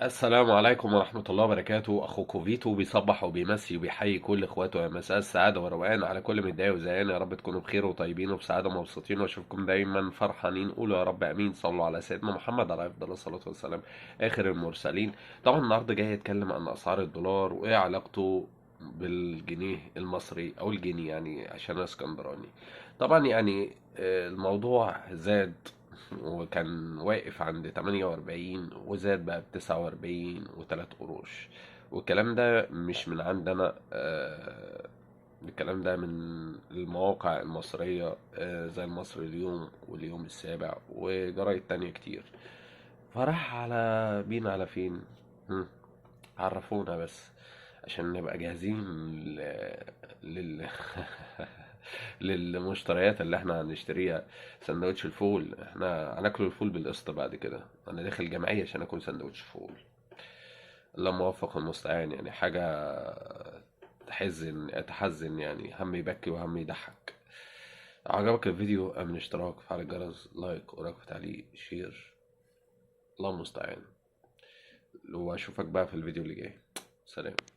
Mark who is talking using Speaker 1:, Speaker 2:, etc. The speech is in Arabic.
Speaker 1: السلام عليكم ورحمة الله وبركاته. أخوكم فيتو بيصبح وبيمسي وبيحيي كل إخواته يا مساء السعادة والروقان على كل متضايق وزهقان. يا رب تكونوا بخير وطيبين وبسعادة ومبسوطين وأشوفكم دايما فرحانين. قولوا يا رب آمين. صلوا على سيدنا محمد عليه أفضل الصلاة والسلام آخر المرسلين. طبعا النهاردة جاي أتكلم عن أسعار الدولار وإيه علاقته بالجنيه المصري أو الجنيه، يعني عشان أنا اسكندراني. طبعا يعني الموضوع زاد وكان واقف عند 48 وزاد بقى ب49 وتلات قروش. والكلام ده مش من عندنا، الكلام ده من المواقع المصرية، زي المصري اليوم واليوم السابع وجرايد تانية كتير. فراح على بينا على فين؟ هم، عرفونا بس عشان نبقى جاهزين لل للمشتريات اللي احنا هنشتريها. سندوتش الفول احنا هناكل الفول بالقسط بعد كده. انا داخل جمعية عشان اكل سندوتش فول. الله موفق المستعان، يعني حاجة تحزن، يعني هم يبكي وهم يضحك. عجبك الفيديو؟ اعمل اشتراك، فعل الجرس، لايك، وراك تعليق، شير. الله المستعان. واشوفك بقى في الفيديو اللي جاي. سلام.